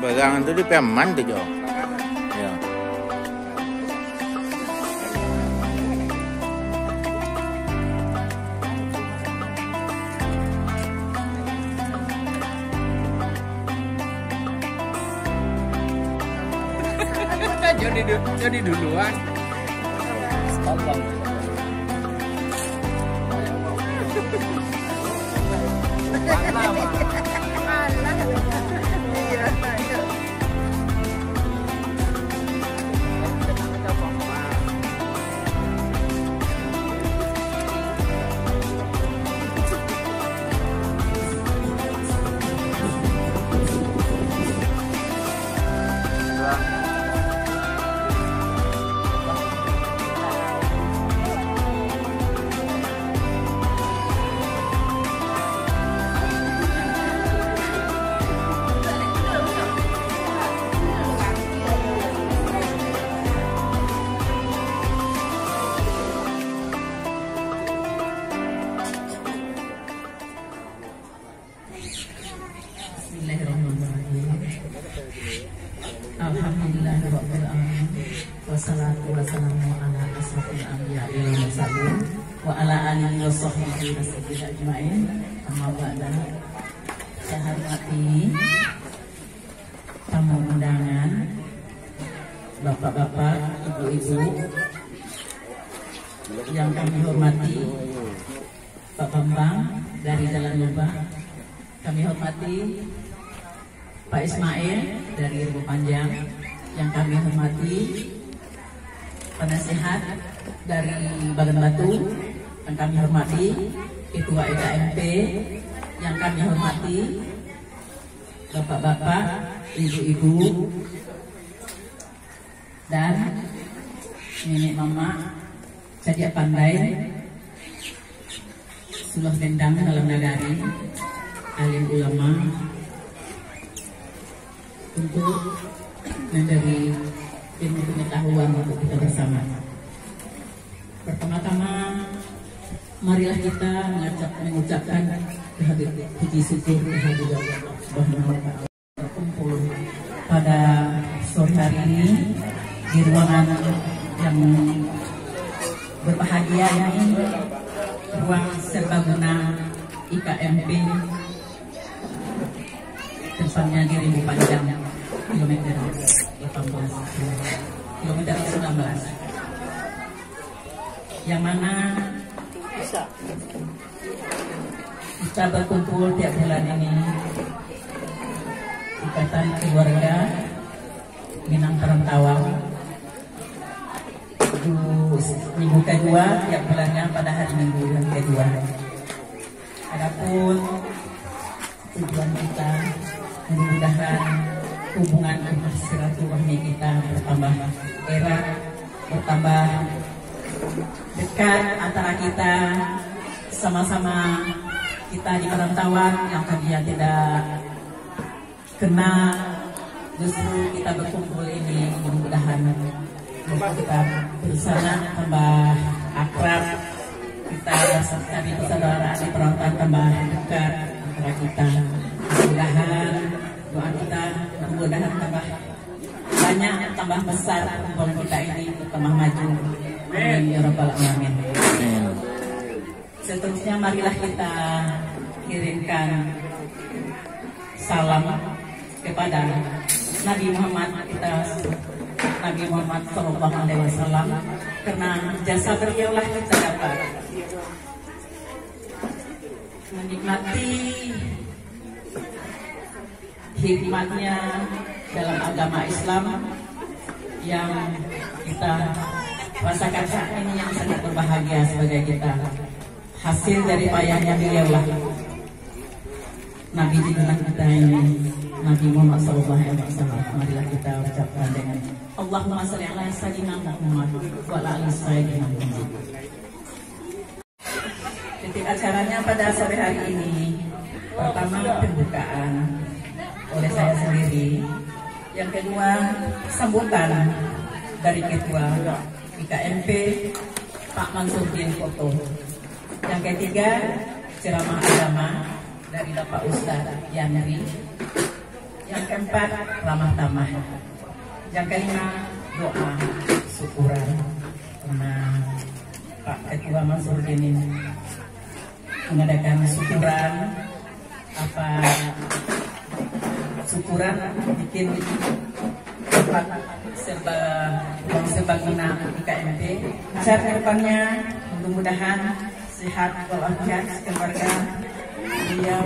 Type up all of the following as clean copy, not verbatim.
Bagangan tu di peman tu jo. Ya. Jadi duluan. Alhamdulillahirrahmanirrahim. Wassalatu wassalamu ala asrofil anbiya'i wal mursalin wa ala alihi wa sahbihi wasallam ajma'in. Amma ba'da. Saya hormati tamu undangan, bapak-bapak, ibu-ibu yang kami hormati, Pak Bambang dari Jalan Lubang, kami hormati Pak Ismail dari Ribu Panjang, yang kami hormati penasehat dari Bagan Batu, yang kami hormati Ketua EKMP, yang kami hormati bapak-bapak, ibu-ibu, dan nenek mama Cadia Pandai, Suluh Dendang dalam Nagari, alim ulama, untuk memberi ilmu pengetahuan untuk kita bersama. Pertama-tama, marilah kita mengucapkan puji syukur kehadirat Allah Subhanahu wa Ta'ala. Berkumpul pada sore hari ini di ruangan yang berbahagia ini, ruang serbaguna IKMP, tepatnya di Ribu Panjang, kilometer 18, kilometer 19, yang mana kita berkumpul tiap bulan ini, Ikatan Keluarga Minang Perantauan, minggu kedua tiap bulannya pada hari Minggu yang kedua. Adapun tujuan kita mudah-mudahan hubungan silaturahmi kita bertambah erat, bertambah dekat antara kita, sama-sama kita di perantauan yang tadinya tidak kenal, justru kita berkumpul ini mudah-mudahan kita bersama tambah akrab, kita cari persaudaraan di perantauan tambah dekat antara kita. Mudah-mudahan doa kita mudah-mudahan tambah banyak, tambah besar hubungan kita ini, tambah maju. Amin ya rabbal alamin. Seterusnya marilah kita kirimkan salam kepada Nabi Muhammad Nabi Muhammad Sallallahu Alaihi Wasallam, karena jasa beliaulah kita dapat menikmati hikmatnya dalam agama Islam yang kita rasakan saat ini, yang sangat berbahagia sebagai kita. Hasil dari payahnya beliaulah Nabi di tengah kita ini, Nabi Muhammad SAW. Marilah kita ucapkan dengan Allahumma sholli ala sayyidina Muhammad wa ala ali sayyidina Muhammad. Titik acaranya pada sore hari ini, pertama pembukaan oleh saya sendiri, yang kedua sambutan dari Ketua IKMP Pak Mansurdin Foto, Yang ketiga, ceramah agama dari Bapak Ustadz Yandri. Yang keempat, ramah tamah. Yang kelima, doa syukuran. Karena Pak Ketua Mansur ini mengadakan syukuran, syukuran bikin tempat sebagina IKMP. Acara kedepannya mudah-mudahan sehat walafiat keluarga beliau,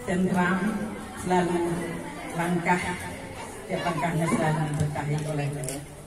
tentram, selalu tiap langkahnya selalu diberkahi oleh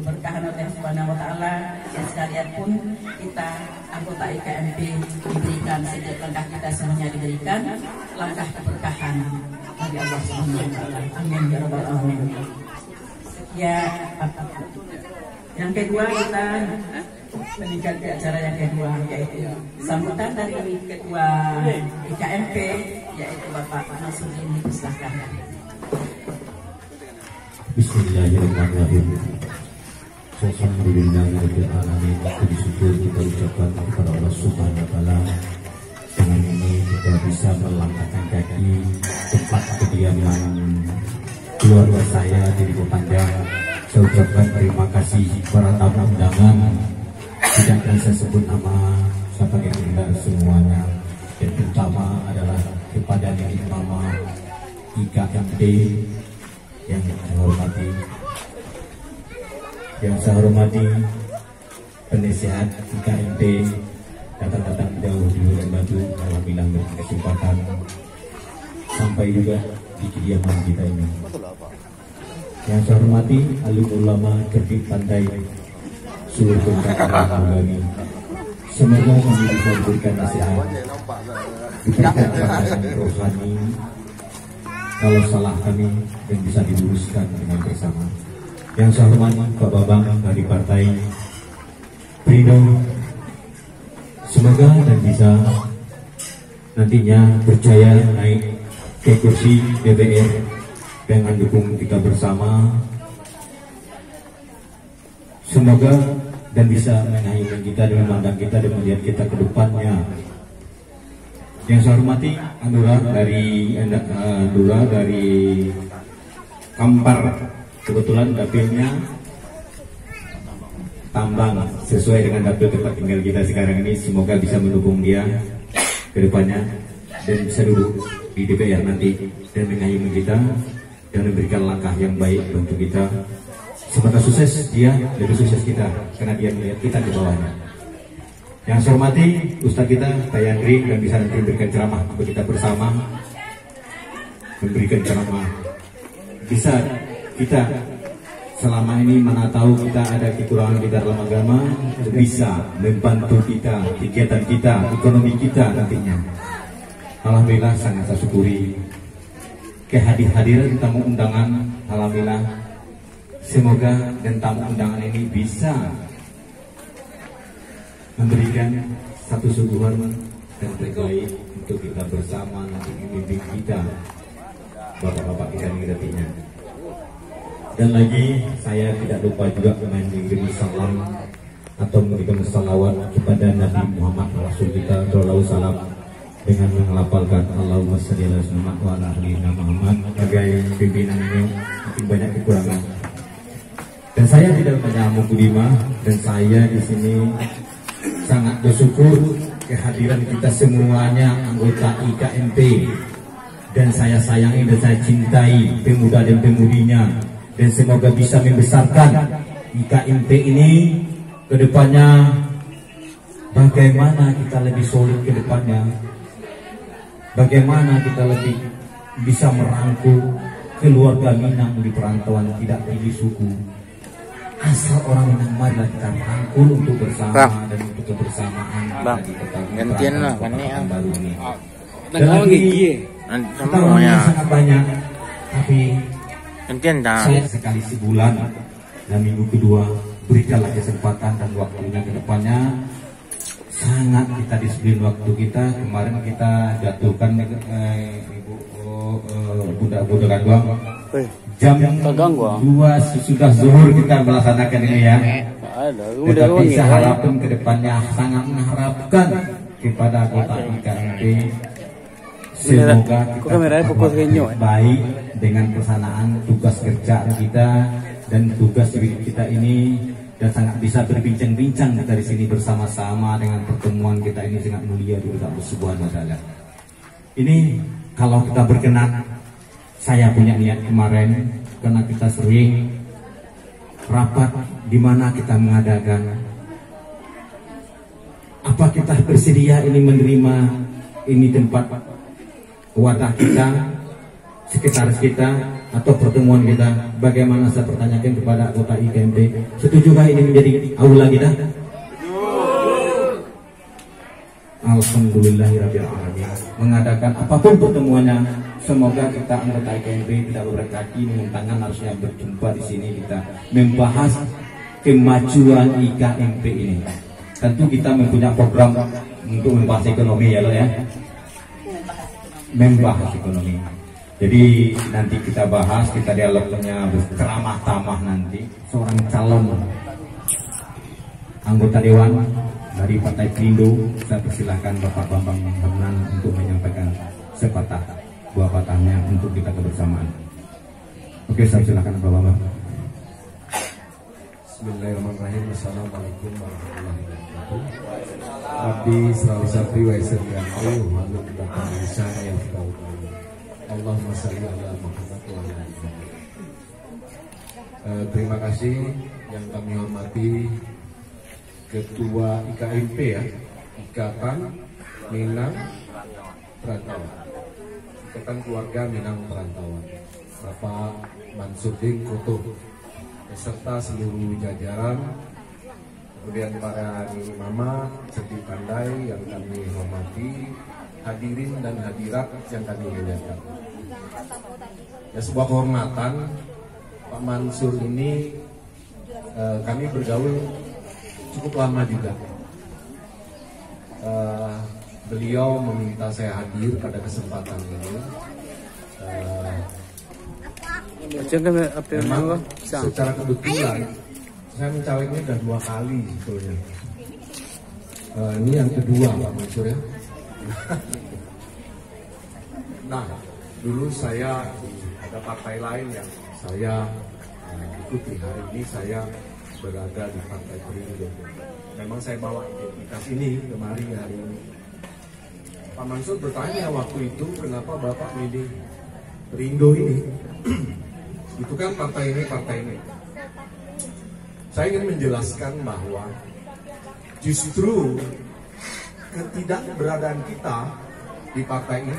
keberkahan Allah Subhanahu wa Ta'ala. Dan sekalian pun kita anggota IKMP diberikan, setiap langkah kita semuanya diberikan langkah keberkahan dari Allah Subhanahu wa Ta'ala. Amin ya rabbal alamin. Ya, yang kedua kita meningkat ke acara yang kedua, yaitu sambutan dari Ketua IKMP, yaitu Bapak Mansur ini. Silakan. Bismillahirrahmanirrahim. Alhamdulillahirabbil alamin. Puji syukur kita ucapkan kepada Allah Subhanahu wa Ta'ala. Dengan ini kita bisa melangkahkan kaki tempat kediaman keluarga saya di Ribu Panjang. Saya ucapkan terima kasih para tamu undangan. Tidak akan saya sebut nama siapa yang tinggal semuanya. Yang pertama adalah kepada Nenek Mama IKMP yang saya hormati penasihat IKMP, datang jauh di Bulan Batu, alhamdulillah berkesempatan sampai juga di kediaman kita ini. Yang saya hormati alim ulama Kerdik Pantai seluruh kami. Semoga kami bisa memberikan nasihat, diberikan pandangan rohani. Kalau salah kami dan bisa diluruskan dengan bersama. Yang saya hormati Pak Babang dari Partai Perindo, semoga dan bisa nantinya berjaya naik ke kursi DPR dengan dukung kita bersama. Semoga dan bisa mengayomi kita dengan mandang kita dan melihat kita ke depannya. Yang saya hormati Andura dari Kampar, kebetulan dapilnya Tambang sesuai dengan dapil tempat tinggal kita sekarang ini. Semoga bisa mendukung dia ke depannya dan bisa duduk di DPR nanti dan mengayomi kita dan memberikan langkah yang baik untuk kita. Semoga sukses dia, lebih sukses kita karena dia melihat kita di bawahnya. Yang saya hormati Ustaz kita Pak Yandri dan bisa nanti memberikan ceramah untuk kita bersama, memberikan ceramah. Bisa kita selama ini mana tahu kita ada kekurangan kita dalam agama, bisa membantu kita, kegiatan kita, ekonomi kita nantinya. Alhamdulillah sangat saya syukuri kehadiran tamu undangan. Alhamdulillah, semoga dan tamu undangan ini bisa memberikan satu suguhan dan terbaik untuk kita bersama nanti memimpin kita, bapak-bapak kita nantinya. Dan lagi saya tidak lupa juga mengirim salam atau memberikan salawat kepada Nabi Muhammad Rasul kita Sallallahu Salam dengan mengelapalkan Allahumma sholli ala Muhammad wa ala ali Muhammad. Sebagai pimpinan ini mungkin banyak kekurangan. Dan saya tidak menyambung Budima dan saya di sini sangat bersyukur kehadiran kita semuanya anggota IKMP, dan saya sayangi dan saya cintai pemuda dan pemudinya, dan semoga bisa membesarkan IKMP ini ke depannya. Bagaimana kita lebih solid ke depannya, bagaimana kita lebih bisa merangkul keluarga Minang di perantauan, tidak pilih suku. Asal orang Minang, marilah kita rangkul untuk bersama dan untuk kebersamaan di gantian lah kan ini baru ini. Dan lagi orangnya sangat banyak, tapi gantian dah saya sekali sebulan dan minggu kedua berikanlah kesempatan dan waktunya ke depannya. Sangat kita disiplin waktu kita. Kemarin kita jatuhkan Ibu Bunda Ganduang jam 2 sudah zuhur kita melaksanakan ini ya. Tetapi saya harapkan ke depannya sangat mengharapkan kepada kota IKMP semoga kita baik dengan pelaksanaan tugas kerja kita dan tugas kita ini, dan sangat bisa berbincang-bincang dari sini bersama-sama dengan pertemuan kita ini sangat mulia di Allah Subhanahu wa taala. Ini kalau kita berkenan, saya punya niat kemarin karena kita sering rapat di mana kita mengadakan, apa kita bersedia ini menerima ini tempat wadah kita, sekitar kita atau pertemuan kita. Bagaimana saya pertanyakan kepada anggota IKMP, setujukah ini menjadi aula kita? Alhamdulillahirabbil alamin. Mengadakan apapun pertemuannya, semoga kita anggota IKMP tidak berkaki dengan tangan, harusnya berjumpa di sini, kita membahas kemajuan IKMP ini. Tentu kita mempunyai program untuk membahas ekonomi ya, membahas ekonomi. Jadi nanti kita bahas, kita dialognya berceramah tamah nanti. Seorang calon anggota dewan dari Partai Perindo, saya persilahkan Bapak Bambang Hamdan untuk menyampaikan sepatah dua patahnya untuk kita kebersamaan. Oke, saya silakan Bapak Bambang. Bismillahirrahmanirrahim. Assalamualaikum warahmatullahi wabarakatuh. Abdi selalu sapri wa isriyanku lalu kita bisa yang tahu. Allahumma shalli ala Muhammad wa ala ali Muhammad. Terima kasih yang kami hormati Ketua IKMP ya, Ikatan Minang Perantauan, Ikatan Keluarga Minang Perantauan, Bapak Mansurdin Koto beserta seluruh jajaran, kemudian para mama serti pandai yang kami hormati, hadirin dan hadirat yang kami muliakan. Ya, sebuah kehormatan Pak Mansur ini kami bergaul cukup lama juga. Beliau meminta saya hadir pada kesempatan ini. Memang secara kebetulan saya mencaleknya sudah 2 kali sebetulnya. Ini yang kedua Pak Mansur ya. Nah, dulu saya ada partai lain yang saya ikuti. Hari ini saya berada di Partai Perindo. Memang saya bawa identitas ini kemari hari ini. Pak Mansur bertanya waktu itu, kenapa Bapak milih Perindo ini? Itu kan partai ini, partai ini. Saya ingin menjelaskan bahwa justru ketidakberadaan kita di partai ini,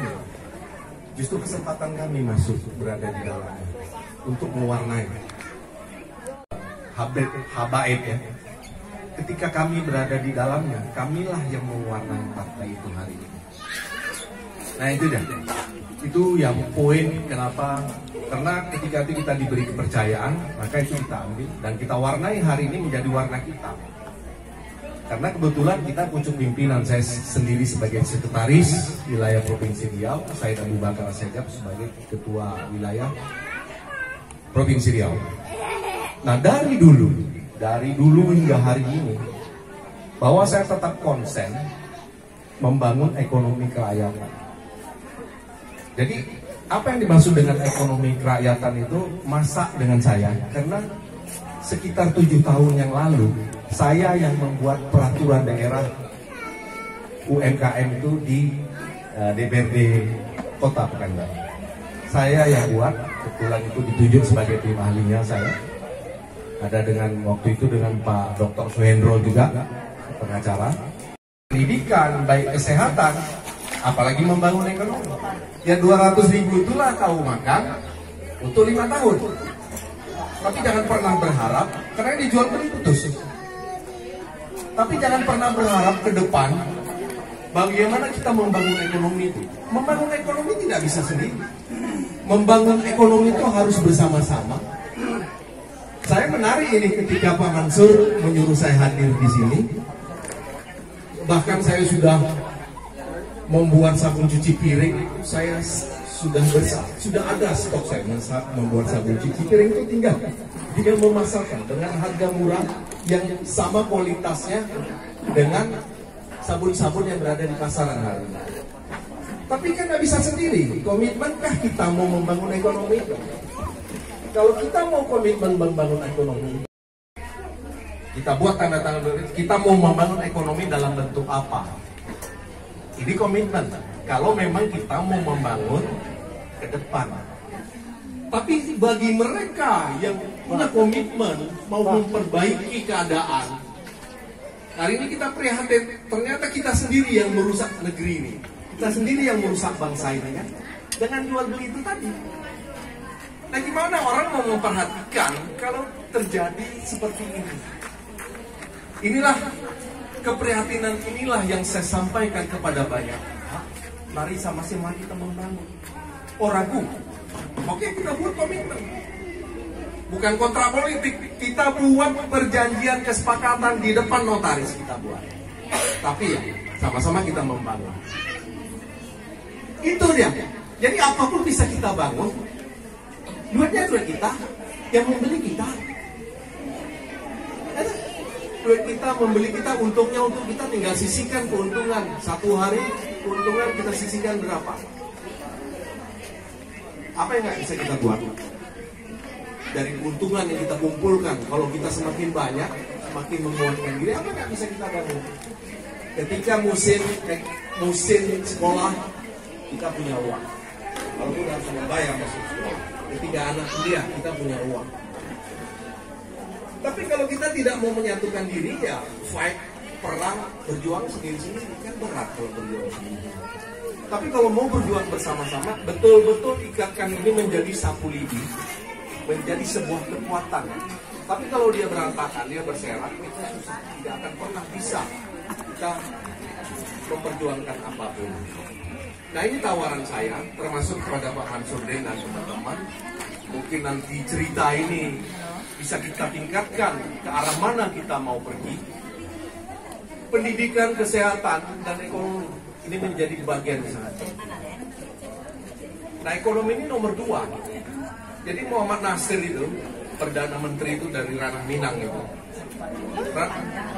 justru kesempatan kami masuk berada di dalamnya untuk mewarnai habaib ya. Ketika kami berada di dalamnya, kamilah yang mewarnai partai itu hari ini. Nah itu dah, itu yang poin kenapa. Karena ketika itu kita diberi kepercayaan, maka itu kita ambil dan kita warnai hari ini menjadi warna kita. Karena kebetulan kita pucuk pimpinan, saya sendiri sebagai sekretaris wilayah Provinsi Riau, saya Abu Bakar Asegaf sebagai ketua wilayah Provinsi Riau. Nah dari dulu hingga hari ini, bahwa saya tetap konsen membangun ekonomi kerakyatan. Jadi apa yang dimaksud dengan ekonomi kerakyatan itu masa dengan saya, karena sekitar 7 tahun yang lalu saya yang membuat peraturan daerah UMKM itu di DPRD Kota Pekanbaru. Saya yang buat, kebetulan itu ditunjuk sebagai tim ahlinya saya. Ada dengan waktu itu dengan Pak Dr. Suhendro juga, pengacara. Pendidikan, baik kesehatan, apalagi membangun ekonomi. Ya 200.000 itulah kau makan untuk 5 tahun. Tapi jangan pernah berharap, karena dijual beli putus. Tapi jangan pernah berharap ke depan bagaimana kita membangun ekonomi itu. Membangun ekonomi tidak bisa sendiri. Membangun ekonomi itu harus bersama-sama. Saya menarik ini ketika Pak Mansur menyuruh saya hadir di sini. Bahkan saya sudah membuat sabun cuci piring. Saya sudah ada stok saya membuat sabun cuci piring itu tinggal memasarkan dengan harga murah yang sama kualitasnya dengan sabun-sabun yang berada di pasaran hari ini. Tapi kan nggak bisa sendiri. Komitmenkah kita mau membangun ekonomi? Kalau kita mau komitmen membangun ekonomi, kita buat tanda tangan. Kita mau membangun ekonomi dalam bentuk apa? Ini komitmen. Kalau memang kita mau membangun ke depan. Tapi bagi mereka yang punya komitmen mau memperbaiki keadaan, hari ini kita prihatin. Ternyata kita sendiri yang merusak negeri ini. Kita sendiri yang merusak bangsa ini kan. Dengan jual beli itu tadi. Nah, gimana orang mau memperhatikan kalau terjadi seperti ini? Inilah keprihatinan inilah yang saya sampaikan kepada banyak pihak. Mari sama-sama kita membangun. Oh, ragu. Oke, kita buat komitmen. Bukan kontrak politik. Kita buat perjanjian kesepakatan di depan notaris kita buat. Tapi ya, sama-sama kita membangun. Itu dia. Jadi apapun bisa kita bangun. Duitnya duit kita, yang membeli kita. Duit kita membeli kita, untungnya untuk kita tinggal sisihkan keuntungan. Satu hari keuntungan kita sisihkan berapa? Apa yang nggak bisa kita buat? Dari keuntungan yang kita kumpulkan, kalau kita semakin banyak, semakin menguatkan diri, apa nggak bisa kita bangun? Ketika musim sekolah, kita punya uang. Walaupun harus membayar masuk sekolah. Ketika anak kuliah, kita punya uang. Tapi kalau kita tidak mau menyatukan diri, ya fight, perang, berjuang sendiri-sendiri kan berat kalau berjuang sendiri. Tapi kalau mau berjuang bersama-sama, betul-betul ikatkan ini menjadi sapu lidi, menjadi sebuah kekuatan. Tapi kalau dia berantakan, dia berserak, kita susah, tidak akan pernah bisa kita memperjuangkan apapun. Nah, ini tawaran saya, termasuk kepada Pak Mansurdin dan teman-teman. Mungkin nanti cerita ini bisa kita tingkatkan ke arah mana kita mau pergi. Pendidikan, kesehatan, dan ekonomi ini menjadi bagian sangat. Nah, ekonomi ini nomor 2. Jadi Muhammad Nasir itu, Perdana Menteri itu dari ranah Minang itu.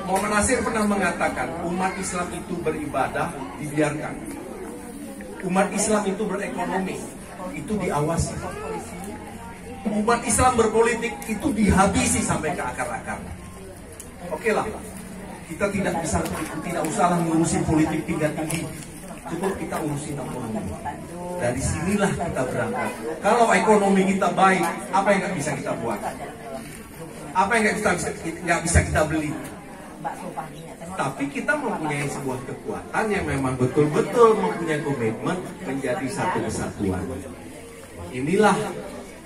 Muhammad Nasir pernah mengatakan, umat Islam itu beribadah, dibiarkan. Umat Islam itu berekonomi, itu diawasi. Umat Islam berpolitik, itu dihabisi sampai ke akar-akar. Oke lah, kita tidak usahlah ngurusin politik tingkat tinggi. Cukup kita urusin ekonomi. Dari sinilah kita berangkat. Kalau ekonomi kita baik, apa yang nggak bisa kita buat? Apa yang nggak bisa kita beli? Tapi kita mempunyai sebuah kekuatan yang memang betul-betul mempunyai komitmen menjadi satu kesatuan. Inilah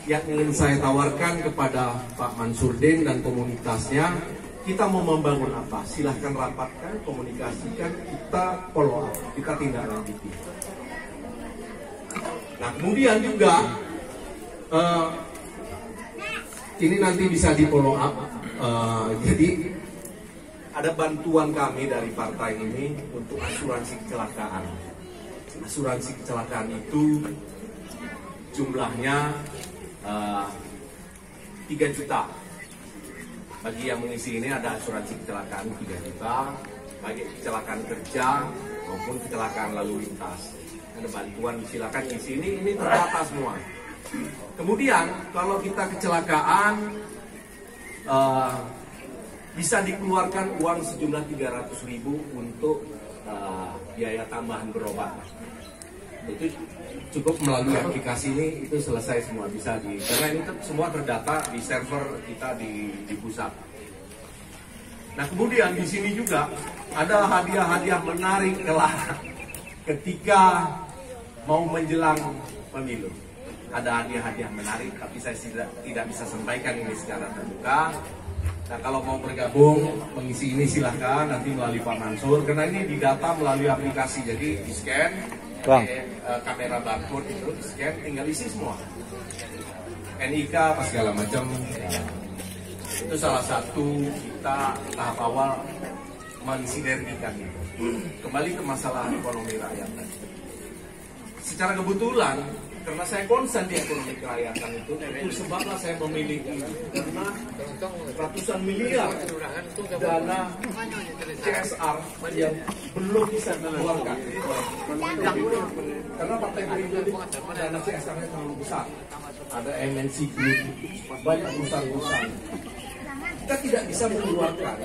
yang ingin saya tawarkan kepada Pak Mansurdin dan komunitasnya. Kita mau membangun apa? Silahkan rapatkan, komunikasikan, kita follow up, kita tindak lanjuti. Nah, kemudian juga ini nanti bisa di follow up. Jadi ada bantuan kami dari partai ini untuk asuransi kecelakaan. Asuransi kecelakaan itu jumlahnya 3 juta. Bagi yang mengisi ini ada asuransi kecelakaan 3 juta, baik kecelakaan kerja maupun kecelakaan lalu lintas. Ada bantuan, silakan isi ini terdata semua. Kemudian kalau kita kecelakaan bisa dikeluarkan uang sejumlah 300.000 untuk biaya tambahan berobat. Itu cukup melalui aplikasi ini, itu selesai semua, bisa karena ini semua terdata di server kita di pusat. Nah, kemudian di sini juga ada hadiah-hadiah menarik ketika mau menjelang pemilu. Ada hadiah-hadiah menarik, tapi saya tidak bisa sampaikan ini secara terbuka. Nah, kalau mau bergabung mengisi ini silahkan nanti melalui Pak Mansur, karena ini didata melalui aplikasi, jadi di scan. Kamera barcode itu di scan, tinggal isi semua NIK apa segala macam. Itu salah satu kita tahap awal mensinergikan itu. Kembali ke masalah ekonomi rakyat. Secara kebetulan karena saya konsen di ekonomi kerakyatan itu sebablah saya memilih ini. Karena ratusan miliar dana CSR yang belum bisa dikeluarkan. Karena Partai Gerindra itu dana CSR-nya terlalu besar. Ada MNC Group, banyak perusahaan-perusahaan. Kita tidak bisa mengeluarkan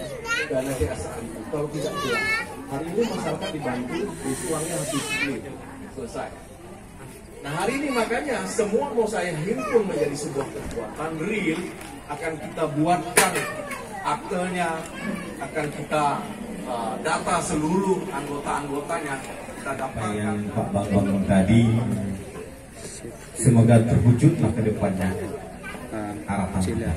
dana CSR itu kalau tidak jelas. Hari ini masyarakat dibantu, uangnya habis selesai. Nah hari ini makanya semua mau saya himpun menjadi sebuah kekuatan real, akan kita buatkan aktenya, akan kita data seluruh anggota-anggotanya, kita dapatkan. Yang Pak Bambang tadi semoga terwujudlah ke depannya harapan kita.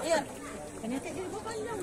Iya, ternyata dia bukan yang